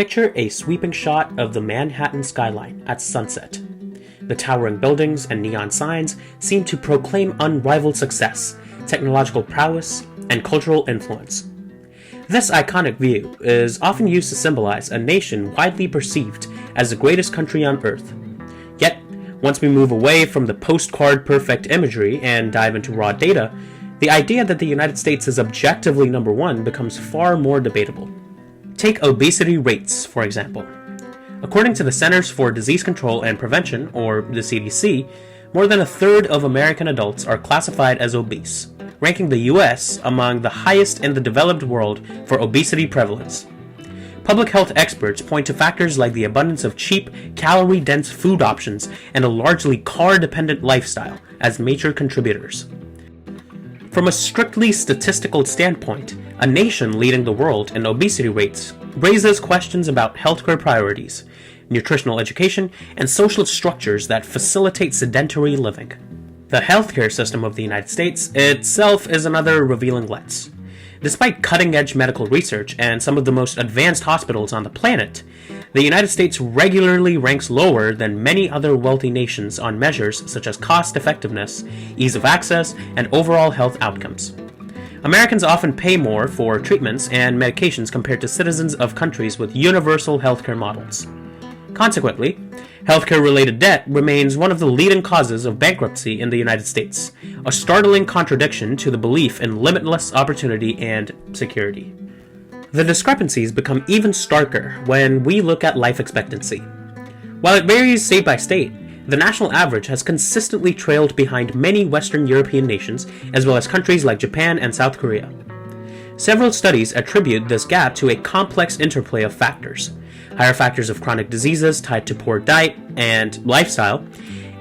Picture a sweeping shot of the Manhattan skyline at sunset. The towering buildings and neon signs seem to proclaim unrivaled success, technological prowess, and cultural influence. This iconic view is often used to symbolize a nation widely perceived as the greatest country on Earth. Yet, once we move away from the postcard perfect imagery and dive into raw data, the idea that the United States is objectively number one becomes far more debatable. Take obesity rates, for example. According to the Centers for Disease Control and Prevention, or the CDC, more than a third of American adults are classified as obese, ranking the US among the highest in the developed world for obesity prevalence. Public health experts point to factors like the abundance of cheap, calorie-dense food options and a largely car-dependent lifestyle as major contributors. From a strictly statistical standpoint, a nation leading the world in obesity rates raises questions about healthcare priorities, nutritional education, and social structures that facilitate sedentary living. The healthcare system of the United States itself is another revealing lens. Despite cutting-edge medical research and some of the most advanced hospitals on the planet, the United States regularly ranks lower than many other wealthy nations on measures such as cost-effectiveness, ease of access, and overall health outcomes. Americans often pay more for treatments and medications compared to citizens of countries with universal healthcare models. Consequently, healthcare-related debt remains one of the leading causes of bankruptcy in the United States, a startling contradiction to the belief in limitless opportunity and security. The discrepancies become even starker when we look at life expectancy. While it varies state by state, the national average has consistently trailed behind many Western European nations, as well as countries like Japan and South Korea. Several studies attribute this gap to a complex interplay of factors: higher factors of chronic diseases tied to poor diet and lifestyle,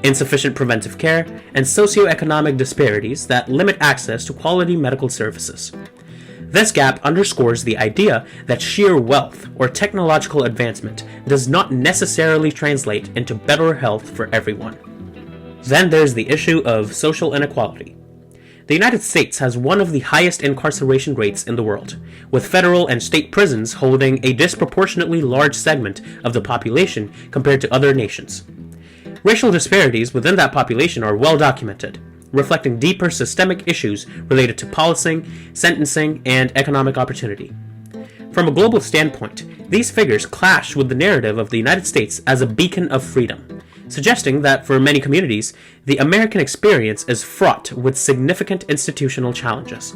insufficient preventive care, and socioeconomic disparities that limit access to quality medical services. This gap underscores the idea that sheer wealth or technological advancement does not necessarily translate into better health for everyone. Then there's the issue of social inequality. The United States has one of the highest incarceration rates in the world, with federal and state prisons holding a disproportionately large segment of the population compared to other nations. Racial disparities within that population are well documented, reflecting deeper systemic issues related to policing, sentencing, and economic opportunity. From a global standpoint, these figures clash with the narrative of the United States as a beacon of freedom, suggesting that for many communities, the American experience is fraught with significant institutional challenges.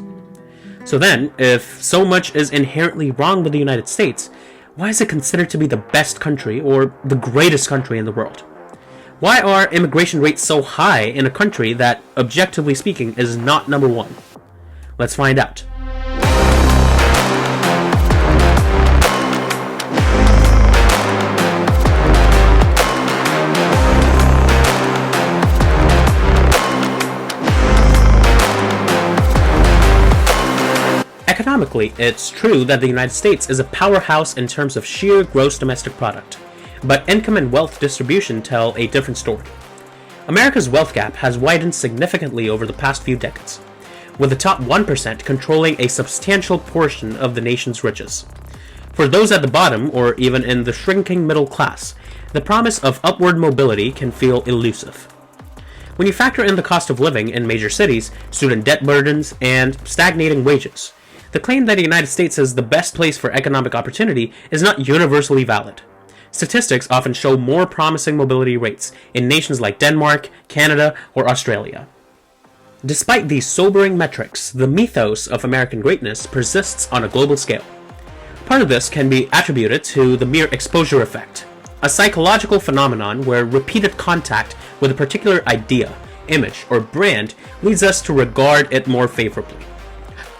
So then, if so much is inherently wrong with the United States, why is it considered to be the best country or the greatest country in the world? Why are immigration rates so high in a country that, objectively speaking, is not number one? Let's find out. Economically, it's true that the United States is a powerhouse in terms of sheer gross domestic product. But income and wealth distribution tell a different story. America's wealth gap has widened significantly over the past few decades, with the top 1% controlling a substantial portion of the nation's riches. For those at the bottom, or even in the shrinking middle class, the promise of upward mobility can feel elusive. When you factor in the cost of living in major cities, student debt burdens, and stagnating wages, the claim that the United States is the best place for economic opportunity is not universally valid. Statistics often show more promising mobility rates in nations like Denmark, Canada, or Australia. Despite these sobering metrics, the mythos of American greatness persists on a global scale. Part of this can be attributed to the mere exposure effect, a psychological phenomenon where repeated contact with a particular idea, image, or brand leads us to regard it more favorably.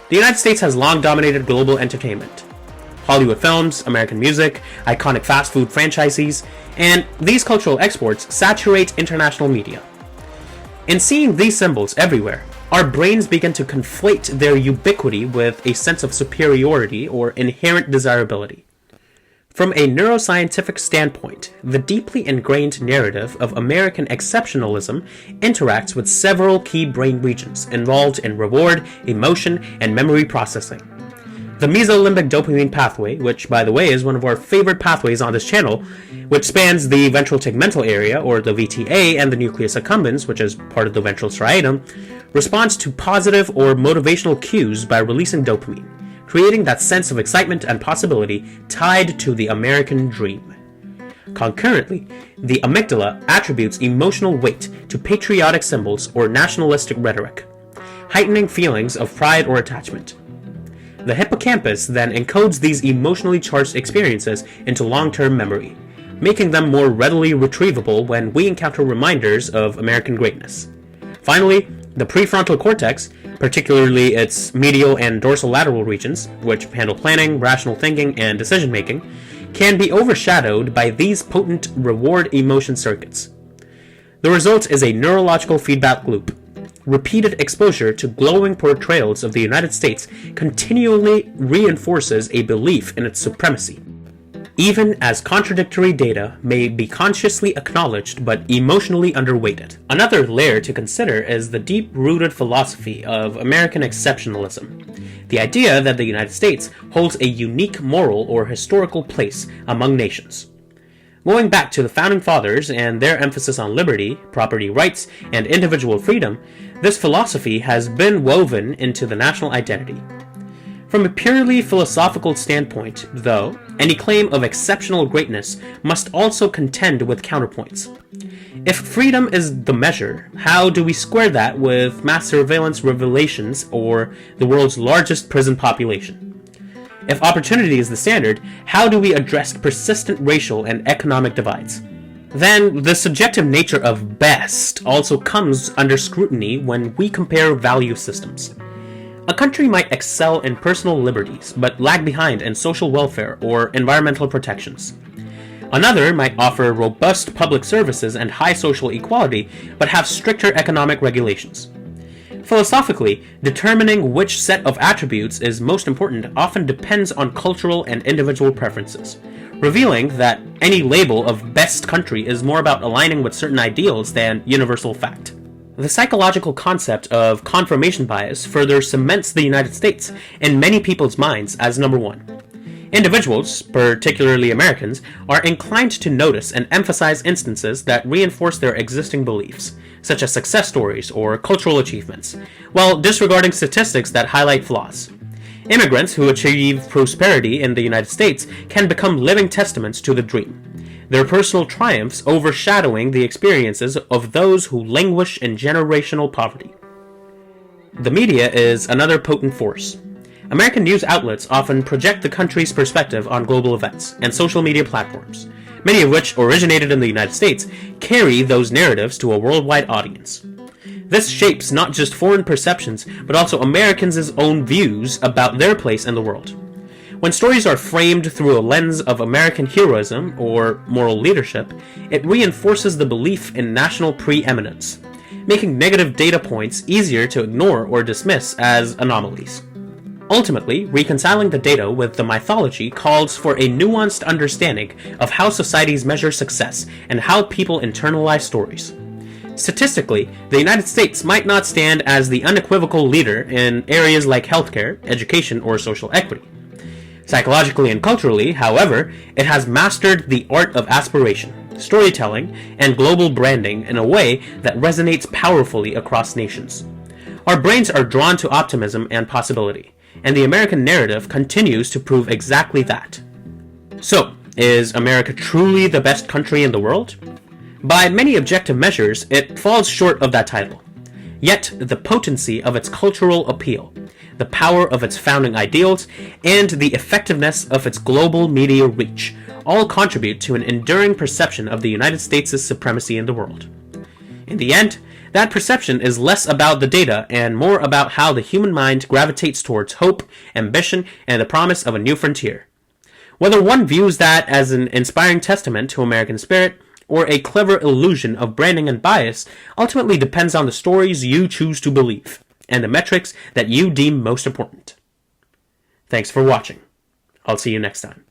The United States has long dominated global entertainment. Hollywood films, American music, iconic fast food franchises, and these cultural exports saturate international media. In seeing these symbols everywhere, our brains begin to conflate their ubiquity with a sense of superiority or inherent desirability. From a neuroscientific standpoint, the deeply ingrained narrative of American exceptionalism interacts with several key brain regions involved in reward, emotion, and memory processing. The mesolimbic dopamine pathway, which by the way is one of our favorite pathways on this channel, which spans the ventral tegmental area, or the VTA, and the nucleus accumbens, which is part of the ventral striatum, responds to positive or motivational cues by releasing dopamine, creating that sense of excitement and possibility tied to the American dream. Concurrently, the amygdala attributes emotional weight to patriotic symbols or nationalistic rhetoric, heightening feelings of pride or attachment. The hippocampus then encodes these emotionally charged experiences into long-term memory, making them more readily retrievable when we encounter reminders of American greatness. Finally, the prefrontal cortex, particularly its medial and dorsolateral regions, which handle planning, rational thinking, and decision-making, can be overshadowed by these potent reward emotion circuits. The result is a neurological feedback loop. Repeated exposure to glowing portrayals of the United States continually reinforces a belief in its supremacy, even as contradictory data may be consciously acknowledged but emotionally underweighted. Another layer to consider is the deep-rooted philosophy of American exceptionalism, the idea that the United States holds a unique moral or historical place among nations. Going back to the Founding Fathers and their emphasis on liberty, property rights, and individual freedom, this philosophy has been woven into the national identity. From a purely philosophical standpoint, though, any claim of exceptional greatness must also contend with counterpoints. If freedom is the measure, how do we square that with mass surveillance revelations or the world's largest prison population? If opportunity is the standard, how do we address persistent racial and economic divides? Then, the subjective nature of best also comes under scrutiny when we compare value systems. A country might excel in personal liberties, but lag behind in social welfare or environmental protections. Another might offer robust public services and high social equality, but have stricter economic regulations. Philosophically, determining which set of attributes is most important often depends on cultural and individual preferences, revealing that any label of best country is more about aligning with certain ideals than universal fact. The psychological concept of confirmation bias further cements the United States in many people's minds as number one. Individuals, particularly Americans, are inclined to notice and emphasize instances that reinforce their existing beliefs, such as success stories or cultural achievements, while disregarding statistics that highlight flaws. Immigrants who achieve prosperity in the United States can become living testaments to the dream, their personal triumphs overshadowing the experiences of those who languish in generational poverty. The media is another potent force. American news outlets often project the country's perspective on global events, and social media platforms, many of which originated in the United States, carry those narratives to a worldwide audience. This shapes not just foreign perceptions, but also Americans' own views about their place in the world. When stories are framed through a lens of American heroism or moral leadership, it reinforces the belief in national preeminence, making negative data points easier to ignore or dismiss as anomalies. Ultimately, reconciling the data with the mythology calls for a nuanced understanding of how societies measure success and how people internalize stories. Statistically, the United States might not stand as the unequivocal leader in areas like healthcare, education, or social equity. Psychologically and culturally, however, it has mastered the art of aspiration, storytelling, and global branding in a way that resonates powerfully across nations. Our brains are drawn to optimism and possibility, and the American narrative continues to prove exactly that. So, is America truly the best country in the world? By many objective measures, it falls short of that title. Yet, the potency of its cultural appeal, the power of its founding ideals, and the effectiveness of its global media reach all contribute to an enduring perception of the United States' supremacy in the world. In the end, that perception is less about the data and more about how the human mind gravitates towards hope, ambition, and the promise of a new frontier. Whether one views that as an inspiring testament to American spirit, or a clever illusion of branding and bias, ultimately depends on the stories you choose to believe, and the metrics that you deem most important. Thanks for watching. I'll see you next time.